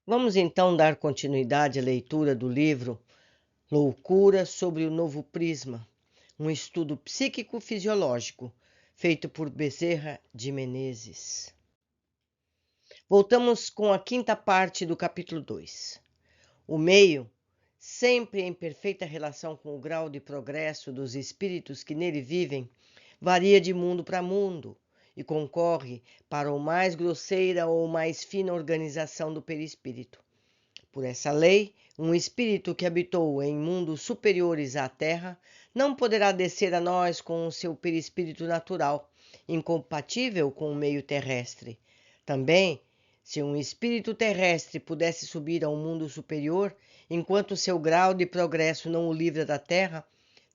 Vamos então dar continuidade à leitura do livro Loucura sobre o Novo Prisma, um estudo psíquico-fisiológico, feito por Bezerra de Menezes. Voltamos com a quinta parte do capítulo 2. O meio, sempre em perfeita relação com o grau de progresso dos espíritos que nele vivem, varia de mundo para mundo e concorre para ou mais grosseira ou mais fina organização do perispírito. Por essa lei, um espírito que habitou em mundos superiores à Terra não poderá descer a nós com o seu perispírito natural, incompatível com o meio terrestre. Também, se um espírito terrestre pudesse subir a um mundo superior, enquanto seu grau de progresso não o livra da Terra,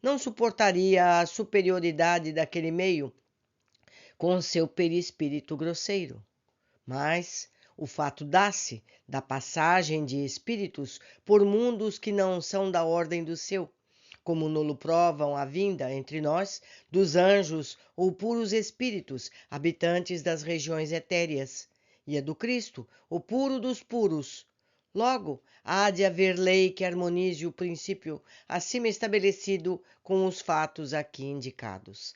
não suportaria a superioridade daquele meio com seu perispírito grosseiro. Mas o fato dá-se da passagem de espíritos por mundos que não são da ordem do seu, como nolo provam a vinda entre nós dos anjos ou puros espíritos habitantes das regiões etéreas, e a do Cristo, o puro dos puros. Logo, há de haver lei que harmonize o princípio acima estabelecido com os fatos aqui indicados.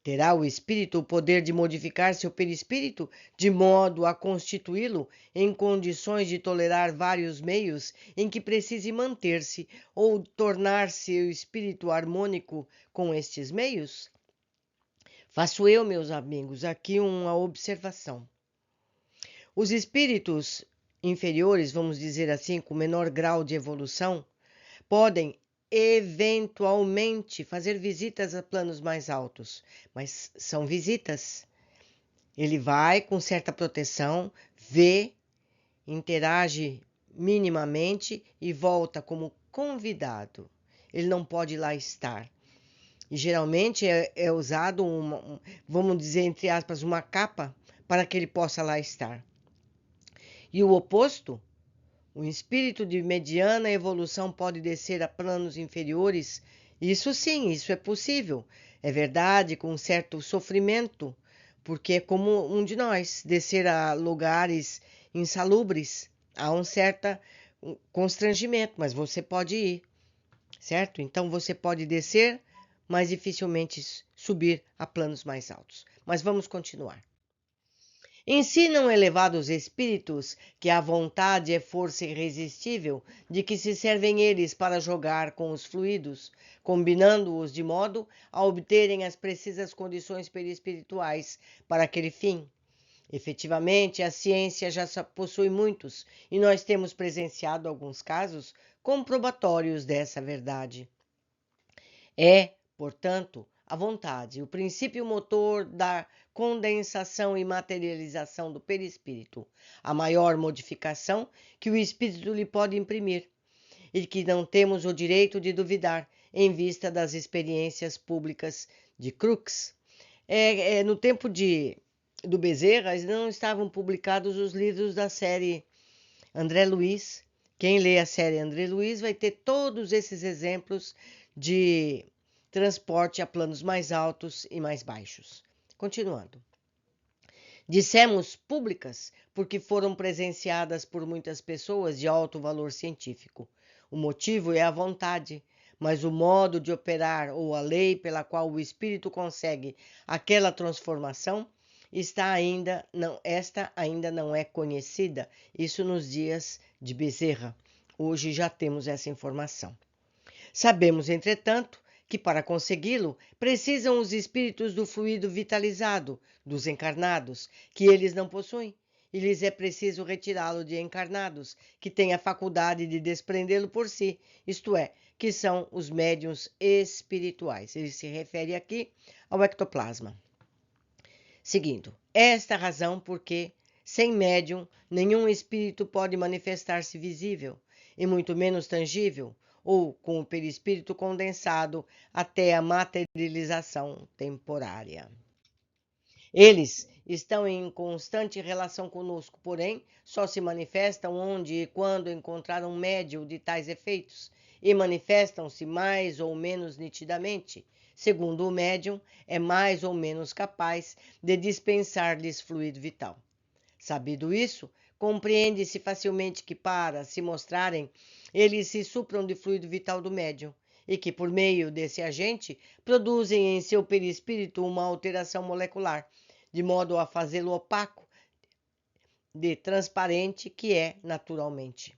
Terá o espírito o poder de modificar seu perispírito de modo a constituí-lo em condições de tolerar vários meios em que precise manter-se ou tornar-se o espírito harmônico com estes meios? Faço eu, meus amigos, aqui uma observação. Os espíritos inferiores, vamos dizer assim, com menor grau de evolução, podem eventualmente fazer visitas a planos mais altos, mas são visitas. Ele vai com certa proteção, vê, interage minimamente e volta como convidado. Ele não pode lá estar. E geralmente é usado vamos dizer, entre aspas, uma capa para que ele possa lá estar. E o oposto, o espírito de mediana evolução pode descer a planos inferiores? Isso sim, isso é possível. É verdade, com um certo sofrimento, porque é como um de nós, descer a lugares insalubres. Há um certo constrangimento, mas você pode ir, certo? Então você pode descer, mas dificilmente subir a planos mais altos. Mas vamos continuar. Ensinam elevados espíritos que a vontade é força irresistível, de que se servem eles para jogar com os fluidos, combinando-os de modo a obterem as precisas condições perispirituais para aquele fim. Efetivamente, a ciência já possui muitos, e nós temos presenciado alguns casos comprobatórios dessa verdade. É, portanto, a vontade, o princípio motor da condensação e materialização do perispírito, a maior modificação que o espírito lhe pode imprimir, e que não temos o direito de duvidar, em vista das experiências públicas de Crookes. No tempo do Bezerra, não estavam publicados os livros da série André Luiz. Quem lê a série André Luiz vai ter todos esses exemplos de transporte a planos mais altos e mais baixos. Continuando. Dissemos públicas porque foram presenciadas por muitas pessoas de alto valor científico. O motivo é a vontade, mas o modo de operar ou a lei pela qual o espírito consegue aquela transformação esta ainda não é conhecida, isso nos dias de Bezerra. Hoje já temos essa informação. Sabemos, entretanto, que para consegui-lo precisam os espíritos do fluido vitalizado dos encarnados, que eles não possuem, e lhes é preciso retirá-lo de encarnados, que têm a faculdade de desprendê-lo por si, isto é, que são os médiuns espirituais. Ele se refere aqui ao ectoplasma. Seguindo, esta razão porque, sem médium, nenhum espírito pode manifestar-se visível, e muito menos tangível, ou com o perispírito condensado até a materialização temporária. Eles estão em constante relação conosco, porém, só se manifestam onde e quando encontrar um médium de tais efeitos, e manifestam-se mais ou menos nitidamente, segundo o médium é mais ou menos capaz de dispensar-lhes fluido vital. Sabido isso, compreende-se facilmente que, para se mostrarem, eles se supram de fluido vital do médium, e que, por meio desse agente, produzem em seu perispírito uma alteração molecular, de modo a fazê-lo opaco de transparente que é naturalmente.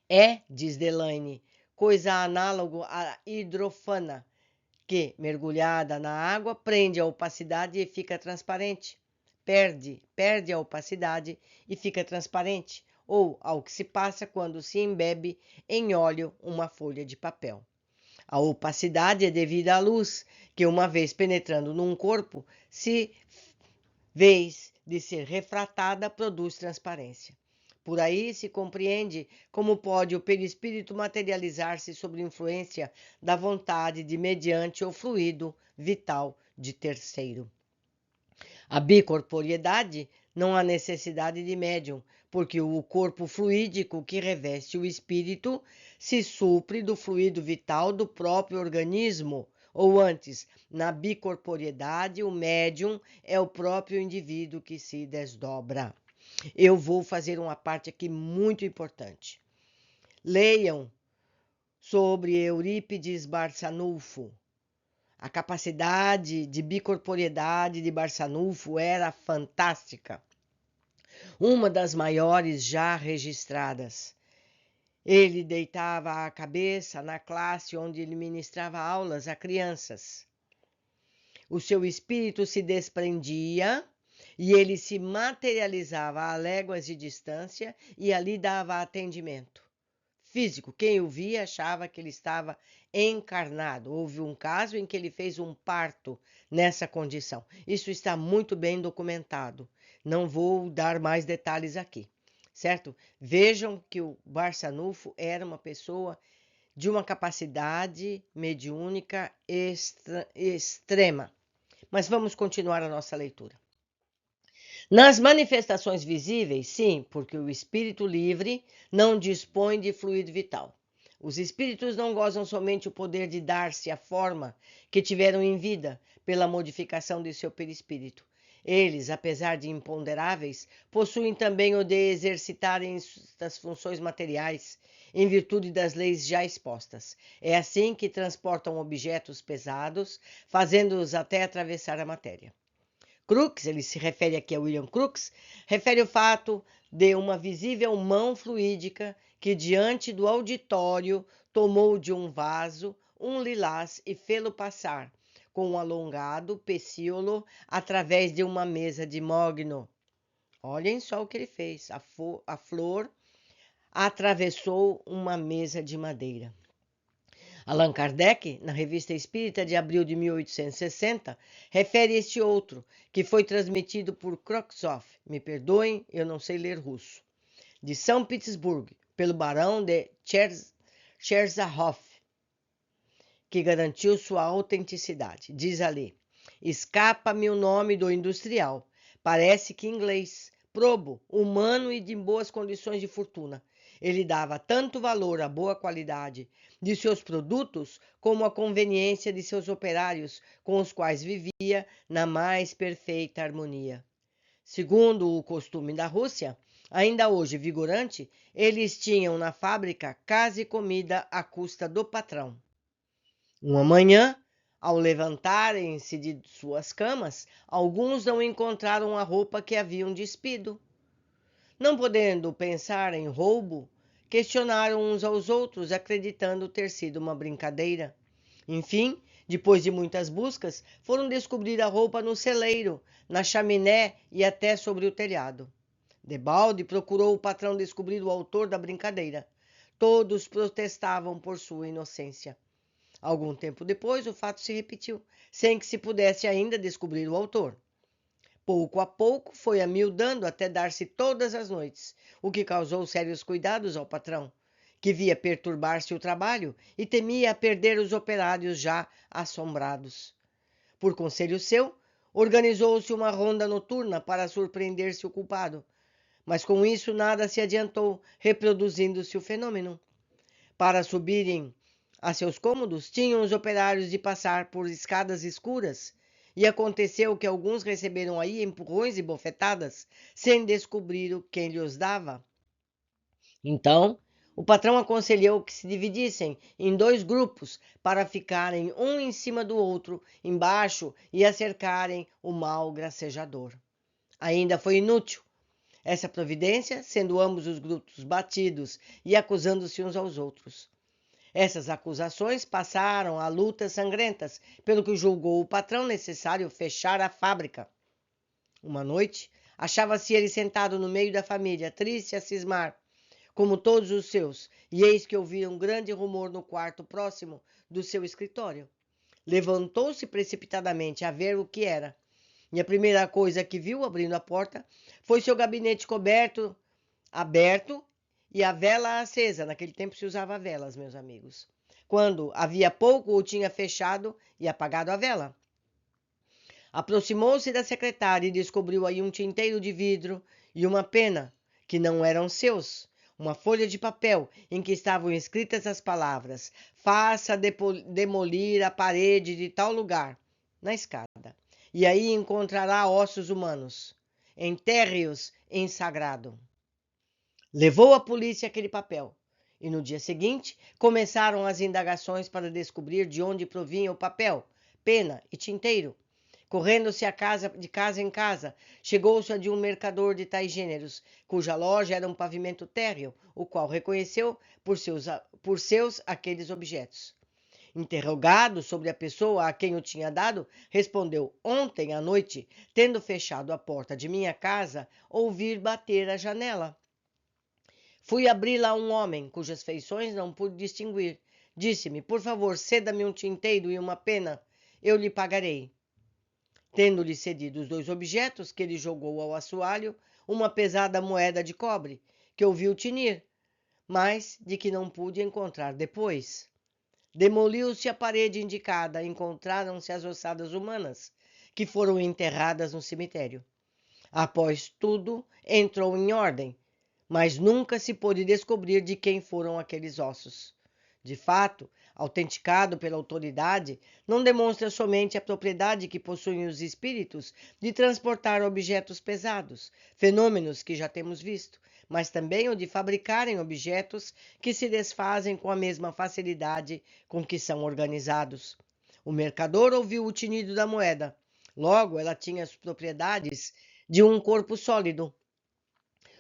É, diz Delaine, coisa análoga à hidrofana, que, mergulhada na água, prende a opacidade e fica transparente. Perde a opacidade e fica transparente, ou ao que se passa quando se embebe em óleo uma folha de papel. A opacidade é devida à luz, que, uma vez penetrando num corpo, se vez de ser refratada, produz transparência. Por aí se compreende como pode o perispírito materializar-se sob influência da vontade de mediante o fluido vital de terceiro. A bicorporiedade não há necessidade de médium, porque o corpo fluídico que reveste o espírito se supre do fluido vital do próprio organismo, ou antes, na bicorporiedade, o médium é o próprio indivíduo que se desdobra. Eu vou fazer uma parte aqui muito importante. Leiam sobre Eurípides Barçanufo. A capacidade de bicorporiedade de Barçanufo era fantástica, uma das maiores já registradas. Ele deitava a cabeça na classe onde ele ministrava aulas a crianças. O seu espírito se desprendia e ele se materializava a léguas de distância e ali dava atendimento físico. Quem o via achava que ele estava encarnado. Houve um caso em que ele fez um parto nessa condição. Isso está muito bem documentado. Não vou dar mais detalhes aqui, certo? Vejam que o Barçanufo era uma pessoa de uma capacidade mediúnica extrema. Mas vamos continuar a nossa leitura. Nas manifestações visíveis, sim, porque o espírito livre não dispõe de fluido vital. Os espíritos não gozam somente o poder de dar-se a forma que tiveram em vida pela modificação de seu perispírito. Eles, apesar de imponderáveis, possuem também o de exercitarem estas funções materiais, em virtude das leis já expostas. É assim que transportam objetos pesados, fazendo-os até atravessar a matéria. Crookes, ele se refere aqui a William Crookes, refere o fato de uma visível mão fluídica que, diante do auditório, tomou de um vaso um lilás e fê-lo passar, com um alongado pecíolo, através de uma mesa de mogno. Olhem só o que ele fez. A flor atravessou uma mesa de madeira. Allan Kardec, na Revista Espírita de abril de 1860, refere este outro, que foi transmitido por Krokzov, me perdoem, eu não sei ler russo, de São Petersburgo, pelo barão de Cherzahoff, que garantiu sua autenticidade. Diz ali: escapa-me o nome do industrial, parece que inglês, probo, humano e de boas condições de fortuna. Ele dava tanto valor à boa qualidade de seus produtos como à conveniência de seus operários, com os quais vivia na mais perfeita harmonia. Segundo o costume da Rússia, ainda hoje vigorante, eles tinham na fábrica casa e comida à custa do patrão. Uma manhã, ao levantarem-se de suas camas, alguns não encontraram a roupa que haviam despido. Não podendo pensar em roubo, questionaram uns aos outros, acreditando ter sido uma brincadeira. Enfim, depois de muitas buscas, foram descobrir a roupa no celeiro, na chaminé e até sobre o telhado. Debalde procurou o patrão descobrir o autor da brincadeira. Todos protestavam por sua inocência. Algum tempo depois, o fato se repetiu, sem que se pudesse ainda descobrir o autor. Pouco a pouco foi amiudando até dar-se todas as noites, o que causou sérios cuidados ao patrão, que via perturbar-se o trabalho e temia perder os operários já assombrados. Por conselho seu, organizou-se uma ronda noturna para surpreender-se o culpado, mas com isso nada se adiantou, reproduzindo-se o fenômeno. Para subirem a seus cômodos, tinham os operários de passar por escadas escuras, e aconteceu que alguns receberam aí empurrões e bofetadas, sem descobrir quem lhes dava. Então, o patrão aconselhou que se dividissem em 2 grupos para ficarem um em cima do outro, embaixo, e acercarem o mau gracejador. Ainda foi inútil essa providência, sendo ambos os grupos batidos e acusando-se uns aos outros. Essas acusações passaram a lutas sangrentas, pelo que julgou o patrão necessário fechar a fábrica. Uma noite, achava-se ele sentado no meio da família, triste a cismar, como todos os seus, e eis que ouvia um grande rumor no quarto próximo do seu escritório. Levantou-se precipitadamente a ver o que era, e a primeira coisa que viu, abrindo a porta, foi seu gabinete aberto e a vela acesa. Naquele tempo se usava velas, meus amigos. Quando havia pouco o tinha fechado e apagado a vela. Aproximou-se da secretária e descobriu aí um tinteiro de vidro e uma pena, que não eram seus. Uma folha de papel em que estavam escritas as palavras: faça demolir a parede de tal lugar, na escada, e aí encontrará ossos humanos. Enterre-os em sagrado. Levou à polícia aquele papel, e no dia seguinte começaram as indagações para descobrir de onde provinha o papel, pena e tinteiro. Correndo-se de casa em casa, chegou-se a de um mercador de tais gêneros, cuja loja era um pavimento térreo, o qual reconheceu por seus aqueles objetos. Interrogado sobre a pessoa a quem o tinha dado, respondeu: ontem à noite, tendo fechado a porta de minha casa, ouvi bater a janela. Fui abri-la a um homem, cujas feições não pude distinguir. Disse-me: por favor, ceda-me um tinteiro e uma pena, eu lhe pagarei. Tendo-lhe cedido os 2 objetos, que ele jogou ao assoalho, uma pesada moeda de cobre, que ouviu tinir, mas de que não pude encontrar depois. Demoliu-se a parede indicada, encontraram-se as ossadas humanas, que foram enterradas no cemitério. Após tudo, entrou em ordem, mas nunca se pôde descobrir de quem foram aqueles ossos. De fato, autenticado pela autoridade, não demonstra somente a propriedade que possuem os espíritos de transportar objetos pesados, fenômenos que já temos visto, mas também o de fabricarem objetos que se desfazem com a mesma facilidade com que são organizados. O mercador ouviu o tinido da moeda. Logo, ela tinha as propriedades de um corpo sólido.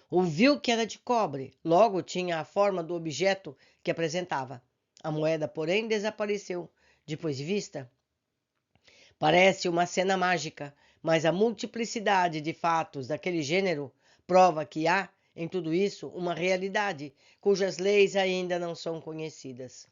Ouviu que era de cobre, logo tinha a forma do objeto que apresentava. A moeda, porém, desapareceu, depois de vista. Parece uma cena mágica, mas a multiplicidade de fatos daquele gênero prova que há, em tudo isso, uma realidade, cujas leis ainda não são conhecidas.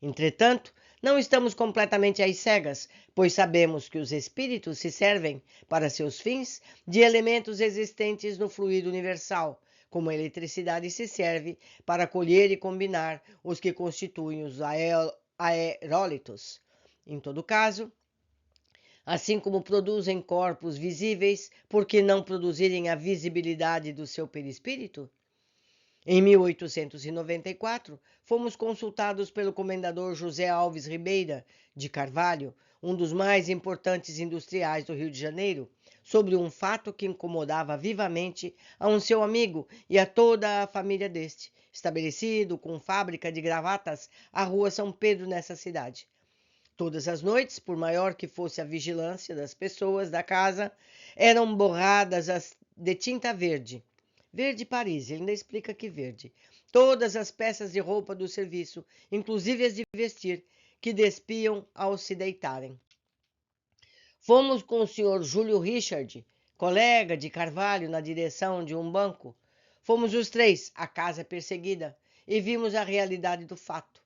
Entretanto, não estamos completamente às cegas, pois sabemos que os espíritos se servem, para seus fins, de elementos existentes no fluido universal, como a eletricidade se serve para colher e combinar os que constituem os aerólitos. Em todo caso, assim como produzem corpos visíveis, por que não produzirem a visibilidade do seu perispírito? Em 1894, fomos consultados pelo comendador José Alves Ribeira de Carvalho, um dos mais importantes industriais do Rio de Janeiro, sobre um fato que incomodava vivamente a um seu amigo e a toda a família deste, estabelecido com fábrica de gravatas à Rua São Pedro nessa cidade. Todas as noites, por maior que fosse a vigilância das pessoas da casa, eram borradas de tinta verde. Verde Paris, ele ainda explica que verde. Todas as peças de roupa do serviço, inclusive as de vestir, que despiam ao se deitarem. Fomos com o Sr. Júlio Richard, colega de Carvalho, na direção de um banco. Fomos os 3 à casa perseguida e vimos a realidade do fato.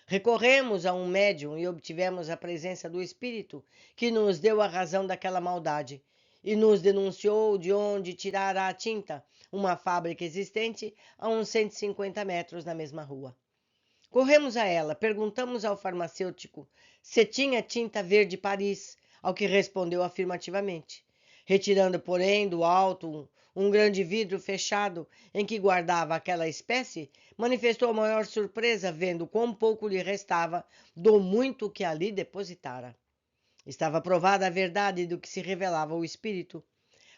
Recorremos a um médium e obtivemos a presença do espírito que nos deu a razão daquela maldade e nos denunciou de onde tirara a tinta, uma fábrica existente a uns 150 metros na mesma rua. Corremos a ela, perguntamos ao farmacêutico se tinha tinta verde Paris, ao que respondeu afirmativamente. Retirando, porém, do alto um grande vidro fechado em que guardava aquela espécie, manifestou a maior surpresa vendo quão pouco lhe restava do muito que ali depositara. Estava provada a verdade do que se revelava ao espírito.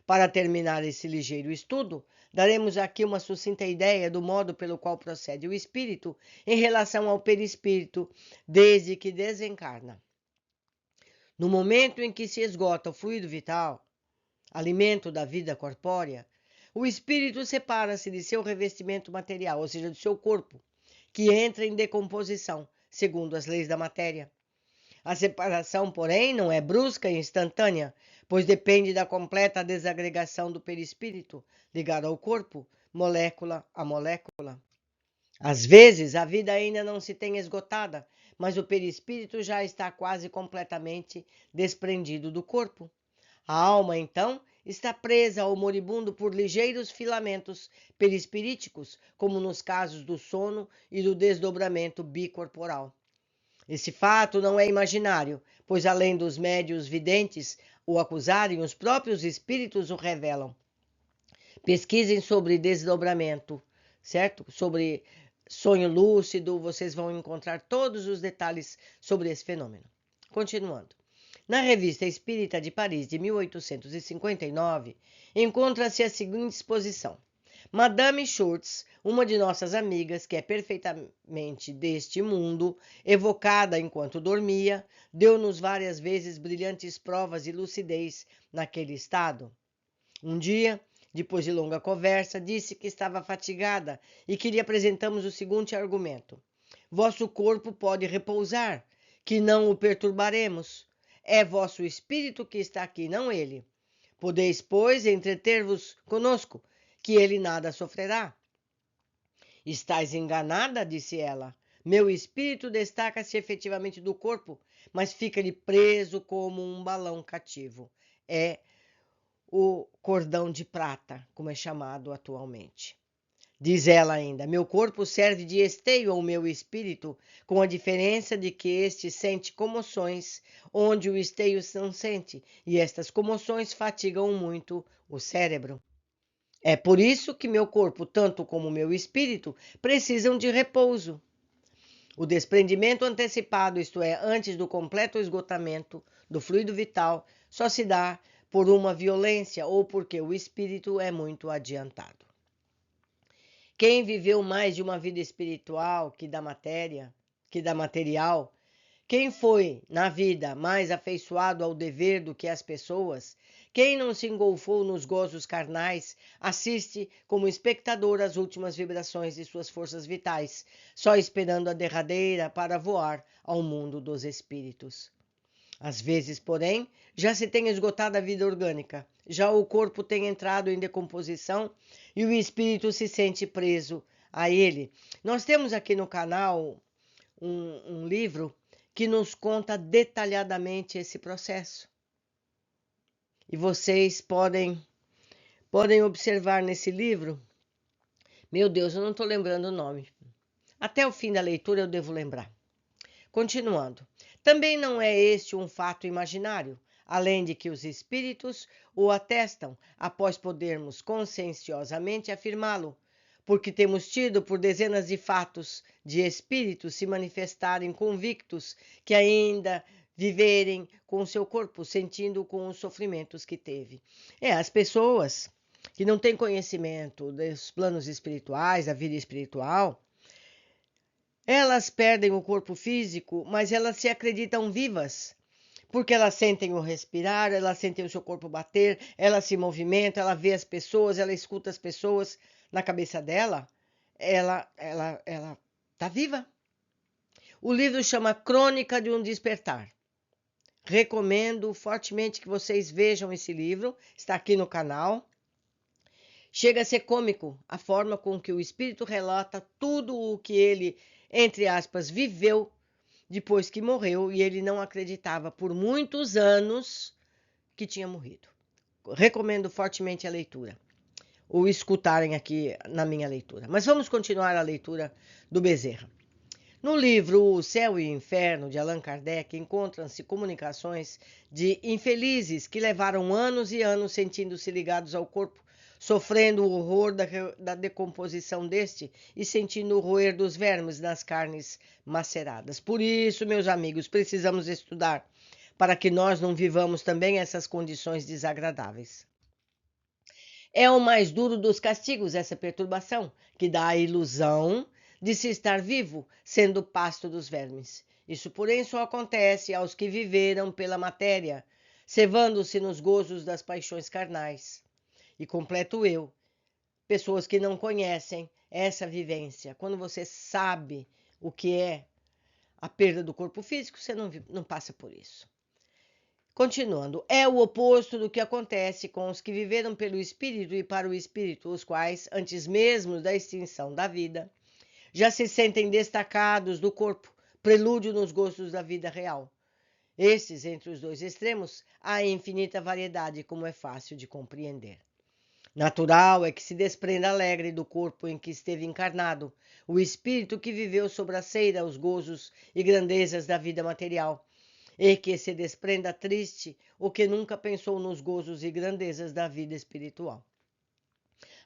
Para terminar esse ligeiro estudo, daremos aqui uma sucinta ideia do modo pelo qual procede o espírito em relação ao perispírito desde que desencarna. No momento em que se esgota o fluido vital, alimento da vida corpórea, o espírito separa-se de seu revestimento material, ou seja, do seu corpo, que entra em decomposição, segundo as leis da matéria. A separação, porém, não é brusca e instantânea, pois depende da completa desagregação do perispírito, ligado ao corpo, molécula a molécula. Às vezes, a vida ainda não se tem esgotada, mas o perispírito já está quase completamente desprendido do corpo. A alma, então, está presa ao moribundo por ligeiros filamentos perispiríticos, como nos casos do sono e do desdobramento bicorporal. Esse fato não é imaginário, pois além dos médios videntes o acusarem, os próprios espíritos o revelam. Pesquisem sobre desdobramento, certo? Sobre sonho lúcido, vocês vão encontrar todos os detalhes sobre esse fenômeno. Continuando. Na Revista Espírita de Paris, de 1859, encontra-se a seguinte exposição. Madame Schultz, uma de nossas amigas, que é perfeitamente deste mundo, evocada enquanto dormia, deu-nos várias vezes brilhantes provas de lucidez naquele estado. Um dia, depois de longa conversa, disse que estava fatigada e que lhe apresentamos o seguinte argumento: vosso corpo pode repousar, que não o perturbaremos. É vosso espírito que está aqui, não ele. Podeis, pois, entreter-vos conosco, que ele nada sofrerá. Estás enganada, disse ela. Meu espírito destaca-se efetivamente do corpo, mas fica-lhe preso como um balão cativo. É o cordão de prata, como é chamado atualmente. Diz ela ainda, meu corpo serve de esteio ao meu espírito, com a diferença de que este sente comoções, onde o esteio não sente, e estas comoções fatigam muito o cérebro. É por isso que meu corpo, tanto como meu espírito, precisam de repouso. O desprendimento antecipado, isto é, antes do completo esgotamento do fluido vital, só se dá por uma violência ou porque o espírito é muito adiantado. Quem viveu mais de uma vida espiritual que da material, quem foi, na vida, mais afeiçoado ao dever do que às pessoas, quem não se engolfou nos gozos carnais, assiste como espectador às últimas vibrações de suas forças vitais, só esperando a derradeira para voar ao mundo dos espíritos. Às vezes, porém, já se tem esgotado a vida orgânica, já o corpo tem entrado em decomposição e o espírito se sente preso a ele. Nós temos aqui no canal um livro que nos conta detalhadamente esse processo. E vocês podem observar nesse livro. Meu Deus, eu não estou lembrando o nome. Até o fim da leitura eu devo lembrar. Continuando. Também não é este um fato imaginário, além de que os espíritos o atestam após podermos conscienciosamente afirmá-lo, porque temos tido por dezenas de fatos de espíritos se manifestarem convictos que ainda viverem com seu corpo, sentindo com os sofrimentos que teve. As pessoas que não têm conhecimento dos planos espirituais, da vida espiritual, elas perdem o corpo físico, mas elas se acreditam vivas, porque elas sentem o respirar, elas sentem o seu corpo bater, ela se movimenta, ela vê as pessoas, ela escuta as pessoas. Na cabeça dela, ela está viva. O livro chama Crônica de um Despertar. Recomendo fortemente que vocês vejam esse livro, está aqui no canal. Chega a ser cômico a forma com que o espírito relata tudo o que ele, entre aspas, viveu depois que morreu, e ele não acreditava por muitos anos que tinha morrido. Recomendo fortemente a leitura, ou escutarem aqui na minha leitura. Mas vamos continuar a leitura do Bezerra. No livro O Céu e o Inferno, de Allan Kardec, encontram-se comunicações de infelizes que levaram anos e anos sentindo-se ligados ao corpo, sofrendo o horror da decomposição deste e sentindo o roer dos vermes nas carnes maceradas. Por isso, meus amigos, precisamos estudar, para que nós não vivamos também essas condições desagradáveis. É o mais duro dos castigos, essa perturbação, que dá a ilusão de se estar vivo, sendo pasto dos vermes. Isso, porém, só acontece aos que viveram pela matéria, cevando-se nos gozos das paixões carnais. E completo eu, pessoas que não conhecem essa vivência. Quando você sabe o que é a perda do corpo físico, você não passa por isso. Continuando, é o oposto do que acontece com os que viveram pelo Espírito e para o Espírito, os quais, antes mesmo da extinção da vida, já se sentem destacados do corpo, prelúdio nos gostos da vida real. Estes, entre os dois extremos, há infinita variedade, como é fácil de compreender. Natural é que se desprenda alegre do corpo em que esteve encarnado, o espírito que viveu sobraceira os gozos e grandezas da vida material, e que se desprenda triste o que nunca pensou nos gozos e grandezas da vida espiritual.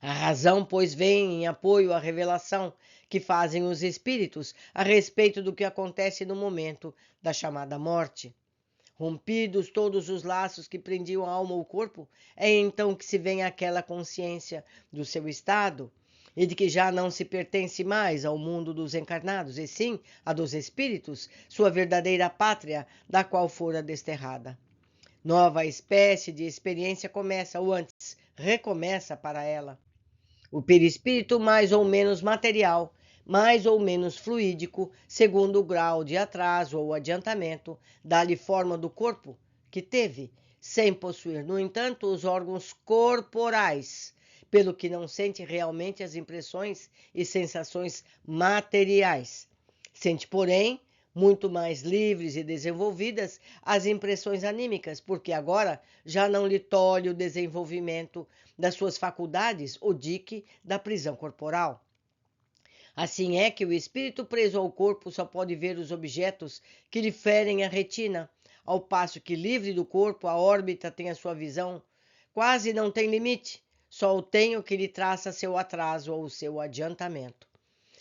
A razão, pois, vem em apoio à revelação que fazem os espíritos a respeito do que acontece no momento da chamada morte. Rompidos todos os laços que prendiam a alma ao corpo, é então que se vem aquela consciência do seu estado e de que já não se pertence mais ao mundo dos encarnados, e sim a dos espíritos, sua verdadeira pátria, da qual fora desterrada. Nova espécie de experiência começa, ou antes, recomeça para ela. O perispírito mais ou menos material, mais ou menos fluídico, segundo o grau de atraso ou adiantamento, dá-lhe forma do corpo que teve, sem possuir, no entanto, os órgãos corporais, pelo que não sente realmente as impressões e sensações materiais. Sente, porém, muito mais livres e desenvolvidas as impressões anímicas, porque agora já não lhe tolhe o desenvolvimento das suas faculdades o dique da prisão corporal. Assim é que o espírito preso ao corpo só pode ver os objetos que lhe ferem a retina, ao passo que, livre do corpo, a órbita tem a sua visão, quase não tem limite, só o tem o que lhe traça seu atraso ou seu adiantamento.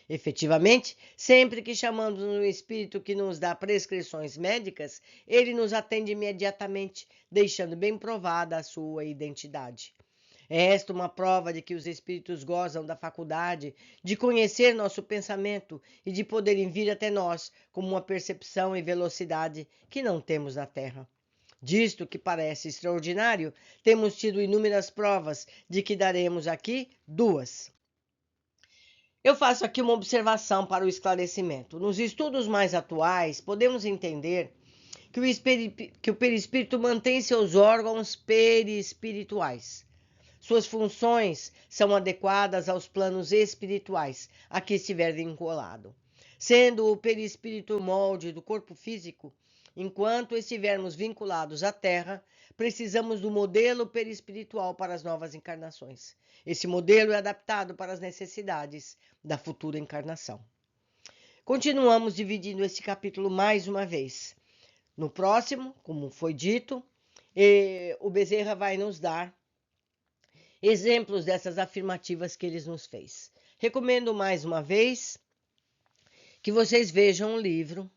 Efetivamente, sempre que chamamos no espírito que nos dá prescrições médicas, ele nos atende imediatamente, deixando bem provada a sua identidade. É esta uma prova de que os espíritos gozam da faculdade de conhecer nosso pensamento e de poderem vir até nós com uma percepção e velocidade que não temos na Terra. Disto que parece extraordinário, temos tido inúmeras provas, de que daremos aqui duas. Eu faço aqui uma observação para o esclarecimento. Nos estudos mais atuais, podemos entender que o perispírito mantém seus órgãos perispirituais. Suas funções são adequadas aos planos espirituais a que estiver vinculado. Sendo o perispírito o molde do corpo físico, enquanto estivermos vinculados à Terra, precisamos do modelo perispiritual para as novas encarnações. Esse modelo é adaptado para as necessidades da futura encarnação. Continuamos dividindo este capítulo mais uma vez. No próximo, como foi dito, o Bezerra vai nos dar exemplos dessas afirmativas que ele nos fez. Recomendo mais uma vez que vocês vejam o livro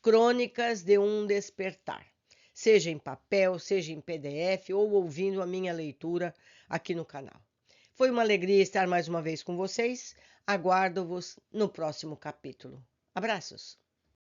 Crônicas de um Despertar, seja em papel, seja em PDF ou ouvindo a minha leitura aqui no canal. Foi uma alegria estar mais uma vez com vocês. Aguardo-vos no próximo capítulo. Abraços!